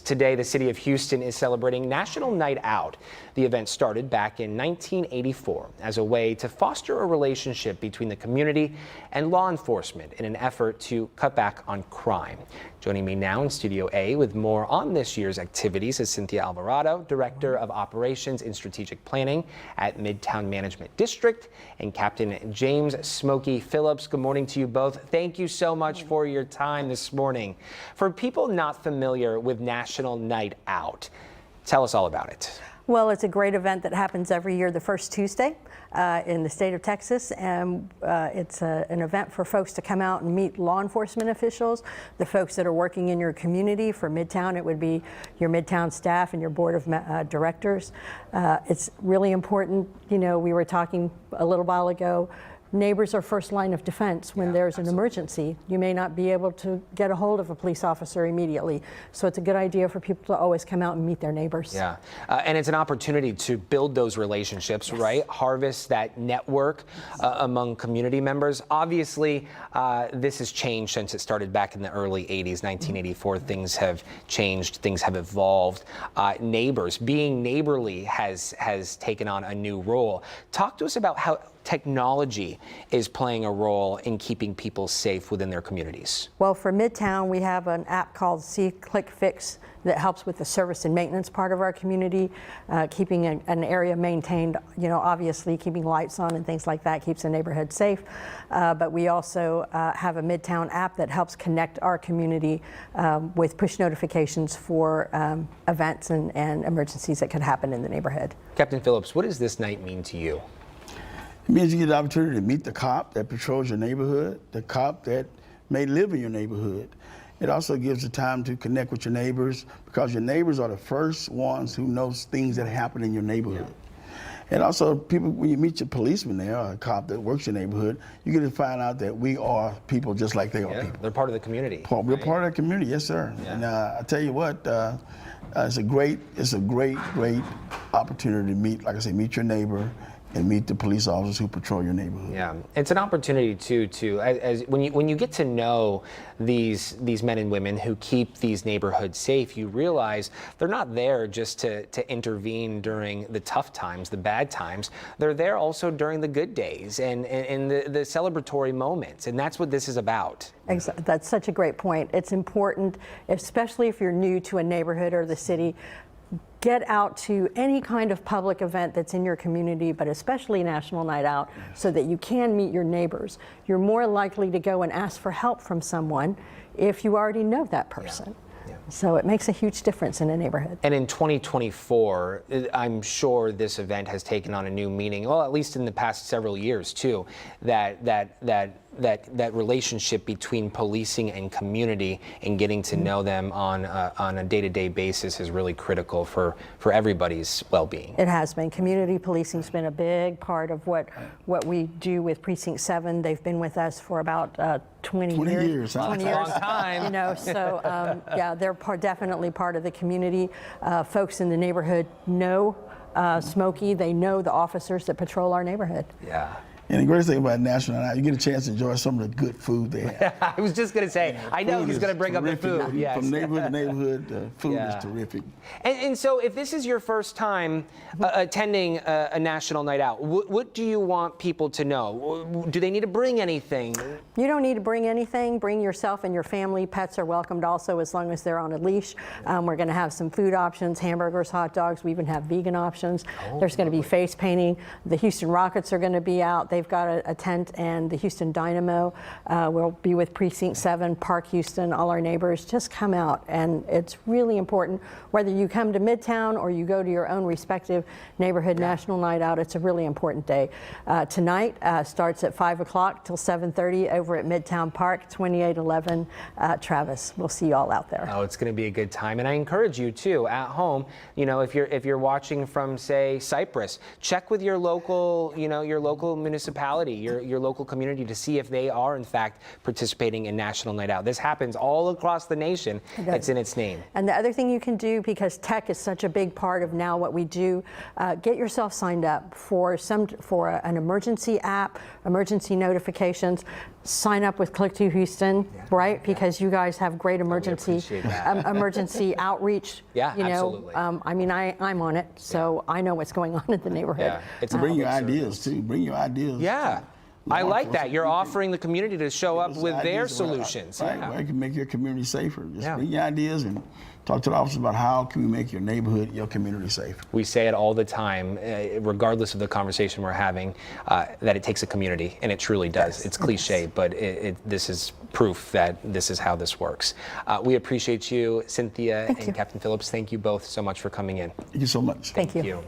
Today, the city of Houston is celebrating National Night Out. The event started back in 1984 as a way to foster a relationship between the community and law enforcement in an effort to cut back on crime. Joining me now in Studio A with more on this year's activities is Cynthia Alvarado, Director of Operations and Strategic Planning at Midtown Management District, and Captain James Smokie Phillips. Good morning to you both. Thank you so much for your time this morning. For people not familiar with National Night Out, tell us all about it. Well, it's a great event that happens every year the first Tuesday in the state of Texas, and it's an event for folks to come out and meet law enforcement officials, the folks that are working in your community. For Midtown, it would be your Midtown staff and your board of directors. It's really important. You know, we were talking a little while ago, neighbors are first line of defense when there's an emergency. You may not be able to get a hold of a police officer immediately. So it's a good idea for people to always come out and meet their neighbors. Yeah, and it's an opportunity to build those relationships, right? Harvest that network among community members. Obviously, this has changed since it started back in the early 80s, 1984. Things have changed, things have evolved. Neighbors, being neighborly has taken on a new role. Talk to us about how technology is playing a role in keeping people safe within their communities. Well, for Midtown, we have an app called See Click Fix that helps with the service and maintenance part of our community, keeping an area maintained, you know, obviously keeping lights on and things like that keeps the neighborhood safe. But we also have a Midtown app that helps connect our community with push notifications for events and emergencies that could happen in the neighborhood. Captain Phillips, what does this night mean to you? It means you get the opportunity to meet the cop that patrols your neighborhood, the cop that may live in your neighborhood. It also gives you time to connect with your neighbors, because your neighbors are the first ones who knows things that happen in your neighborhood. And also, people, when you meet your policeman there, or a cop that works in your neighborhood, you get to find out that we are people just like they are people. They're part of the community. We're part of the community, yes, sir. Yeah. And I tell you what, it's a great opportunity to meet, like I say, meet your neighbor and meet the police officers who patrol your neighborhood. Yeah, it's an opportunity too, as when you get to know these men and women who keep these neighborhoods safe, you realize they're not there just to intervene during the tough times, the bad times. They're there also during the good days and the celebratory moments, and that's what this is about. Exactly. That's such a great point. It's important, especially if you're new to a neighborhood or the city. Get out to any kind of public event that's in your community, but especially National Night Out, so that you can meet your neighbors. You're more likely to go and ask for help from someone if you already know that person. So it makes a huge difference in a neighborhood. And in 2024, I'm sure this event has taken on a new meaning, well, at least in the past several years too, that relationship between policing and community and getting to know them on a day-to-day basis is really critical for everybody's well-being. It has been. Community policing's been a big part of what we do with Precinct 7. They've been with us for about 20 years. 20 years. Long time. You know, so yeah, they're definitely part of the community. Folks in the neighborhood know Smokie. They know the officers that patrol our neighborhood. Yeah. And the greatest thing about National Night Out, you get a chance to enjoy some of the good food they have. I was just going to say, I know he's going to bring terrific. up the food. Yes. From neighborhood to neighborhood, the food is terrific. And so if this is your first time attending a National Night Out, what do you want people to know? Do they need to bring anything? You don't need to bring anything. Bring yourself and your family. Pets are welcomed also, as long as they're on a leash. We're going to have some food options, hamburgers, hot dogs. We even have vegan options. There's going to be face painting. The Houston Rockets are going to be out. They've got a tent, and the Houston Dynamo will be with Precinct 7, Park Houston, all our neighbors. Just come out, and it's really important. Whether you come to Midtown or you go to your own respective neighborhood National Night Out, it's a really important day. Tonight starts at 5 o'clock till 7:30 over at Midtown Park, 2811 Travis. We'll see you all out there. Oh, it's going to be a good time, and I encourage you too at home. You know, if you're watching from, say, Cypress, check with your local, your local municipality, your local community, to see if they are in fact participating in National Night Out. This happens all across the nation. It's in its name. And the other thing you can do, because tech is such a big part of now what we do, get yourself signed up for an emergency app, emergency notifications. sign up with Click to Houston, right? Because you guys have great emergency appreciate that. emergency outreach. Yeah, you know, absolutely. I mean, I'm on it, so I know what's going on in the neighborhood. Yeah, it's a Bring your public ideas service. too. Bring your ideas. Yeah. I like that. You're offering the community to show up with their solutions. Right, Yeah. where it can make your community safer. Just Yeah. bring your ideas and talk to the officers about how can we make your neighborhood, your community safer. We say it all the time, regardless of the conversation we're having, that it takes a community, and it truly does. It's cliche, but this is proof that this is how this works. We appreciate you, Cynthia and Captain Phillips. Thank you both so much for coming in. Thank you so much. Thank you. Thank you.